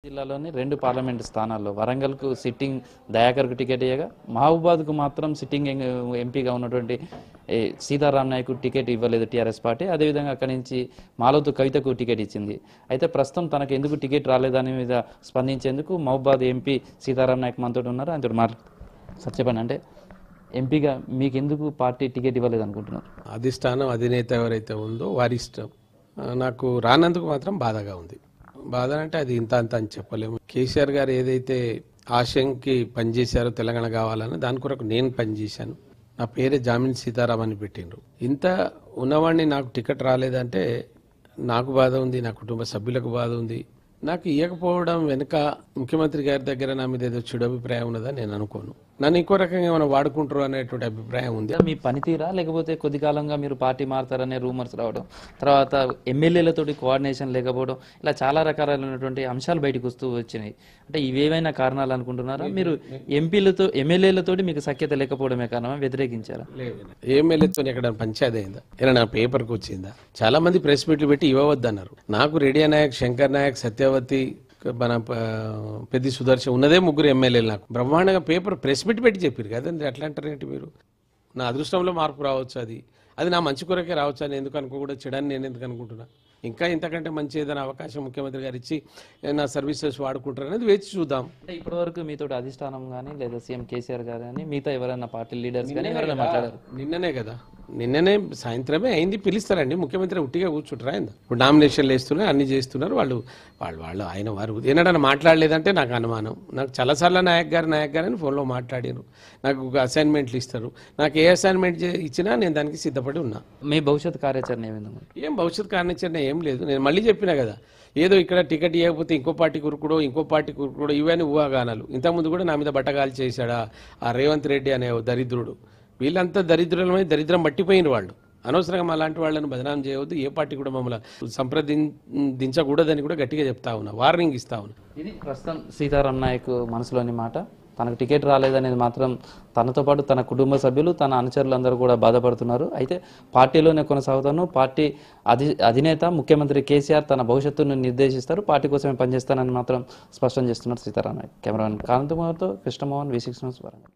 జిల్లాలోని 2 పార్లమెంటు స్థానాల్లో వరంగల్‌కు sitting దయాకర్‌కు ticket ఇయ్యగా, మహబూబాద్‌కు మాత్రం సిట్టింగ్ ఎంపీగా ఉన్నటువంటి సీతారాం నాయక్‌కు టికెట్ ఇవ్వలేదు టీఆర్ఎస్ పార్టీ. అదేవిధంగా అక్కడి నుంచి మాలోతు కవితకు టికెట్ ఇచ్చింది. అయితే ప్రస్తుతం తనకు ఎందుకు టికెట్ రాలేదని మీద స్పందించేందుకు మహబూబాద్ ఎంపీ సీతారాం నాయక్ మనతోటి ఉన్నారు. ఆయనతో సార్ చెప్పండి, అంటే ఎంపీగా మీకెందుకు పార్టీ టికెట్ ఇవ్వలేదు అనుకుంటున్నారు? అధిష్టానం అధినేత ఎవరైతే ఉందో వారి ఇష్టం. నాకు రానందుకు మాత్రం బాధగా ఉంది. బాధ అంటే అది ఇంత అంత అని చెప్పలేము. కేసీఆర్ గారు ఏదైతే ఆశయంకి పనిచేశారో తెలంగాణ కావాలని, దాని కొరకు నేను పనిచేశాను. నా పేరే జామిన్ సీతారాం అని పెట్టిండ్రు. ఇంత ఉన్నవాడిని నాకు టికెట్ రాలేదంటే నాకు బాధ ఉంది, నా కుటుంబ సభ్యులకు బాధ ఉంది. నాకు ఇవ్వకపోవడం వెనుక ముఖ్యమంత్రి గారి దగ్గర నా మీద ఏదో చెడు అభిప్రాయం ఉన్నదని నేను అనుకోను. నన్ను ఇంకో రకంగా ఏమైనా వాడుకుంటారు అనేటువంటి అభిప్రాయం ఉంది. మీ పనితీరా, లేకపోతే కొద్ది కాలంగా మీరు పార్టీ మారుతారనే రూమర్స్ రావడం, తర్వాత ఎమ్మెల్యేలతోటి కోఆర్డినేషన్ లేకపోవడం, ఇలా చాలా రకాలైనటువంటి అంశాలు బయటకు వస్తూ వచ్చినాయి. అంటే ఇవేమైనా కారణాలు అనుకుంటున్నారా? మీరు ఎమ్మెల్యేలతోటి మీకు సఖ్యత లేకపోవడమే కారణమా, వ్యతిరేకించారా? ఎమ్మెల్యేతో ఎక్కడ పంచాయతీ అయిందా? ఇలా నా పేపర్కి వచ్చిందా? చాలా మంది ప్రెస్ మీట్లు పెట్టి ఇవ్వవద్దన్నారు. నాకు రెడ్డి నాయక్, శంకర్ నాయక్, సత్యవతి, మన పెద్ది సుదర్శన్ ఉన్నదే ముగ్గురు ఎమ్మెల్యేలు. నాకు బ్రహ్మాండంగా పేపర్ ప్రెస్ మీట్ పెట్టి చెప్పారు కదండి. ఎట్లా అంటారేంటి మీరు? నా అదృష్టంలో మార్పు రావచ్చు, అది నా మంచి కొరకే రావచ్చు అని ఎందుకు అనుకోకూడదు, చెడని నేను ఎందుకు అనుకుంటున్నా? ఇంకా ఇంతకంటే మంచి ఏదైనా అవకాశం ముఖ్యమంత్రి గారు ఇచ్చి నా సర్వీసెస్ వాడుకుంటారు అనేది వేచి చూద్దాం. అంటే ఇప్పటివరకు మీతో అధిష్టానం కానీ లేదా సీఎం కేసీఆర్ గారు కానీ మిగతా ఎవరైనా పార్టీ లీడర్స్ కానీ ఎవరైనా మాట్లాడారు? నిన్ననే సాయంత్రమే అయింది. పిలుస్తారండి, ముఖ్యమంత్రి ఉట్టిగా కూర్చుంటారా? ఇప్పుడు నామినేషన్లు వేస్తున్నారు, అన్ని చేస్తున్నారు. వాళ్ళు ఆయన వారు ఏనాడన్నా మాట్లాడలేదంటే నాకు అనుమానం. నాకు చాలాసార్లు నాయక్ గారు అని ఫోన్లో మాట్లాడారు. నాకు అసైన్మెంట్లు ఇస్తారు. నాకు ఏ అసైన్మెంట్ ఇచ్చినా నేను దానికి సిద్ధపడి ఉన్నా. మీ భవిష్యత్ కార్యాచరణ ఏమైంది? ఏం భవిష్యత్ కార్యాచరణ ఏం లేదు. నేను మళ్ళీ చెప్పినా కదా, ఏదో ఇక్కడ టికెట్ ఇవ్వకపోతే ఇంకో పార్టీ కురుకుడో ఇవన్నీ ఊహాగానాలు. ఇంతకుముందు కూడా నా మీద బట్టగాలు చేశాడా ఆ రేవంత్ రెడ్డి అనే దరిద్రుడు. వీళ్ళంతా దరిద్రులమై దరిద్రం పట్టిపోయిన వాళ్ళు. అనవసరంగా మా లాంటి వాళ్ళని బదనాం చేయవద్దు. ఏ పార్టీ కూడా మమ్మల్ని సంప్రదించకూడదని కూడా గట్టిగా చెప్తా ఉన్నా, వార్నింగ్ ఇస్తా ఉన్నా. ఇది ప్రస్తుతం సీతారాం నాయక్ మనసులోని మాట. తనకు టికెట్ రాలేదనేది మాత్రం తనతో పాటు తన కుటుంబ సభ్యులు, తన అనుచరులందరూ కూడా బాధపడుతున్నారు. అయితే పార్టీలోనే కొనసాగుతాను, పార్టీ అధినేత ముఖ్యమంత్రి కేసీఆర్ తన భవిష్యత్తును నిర్దేశిస్తారు, పార్టీ కోసమే పనిచేస్తానని మాత్రం స్పష్టం చేస్తున్నారు సీతారాం నాయక్. కెమెరామెన్ కాంతకుమార్తో కృష్ణమోహన్, V6 న్యూస్, వరంగల్.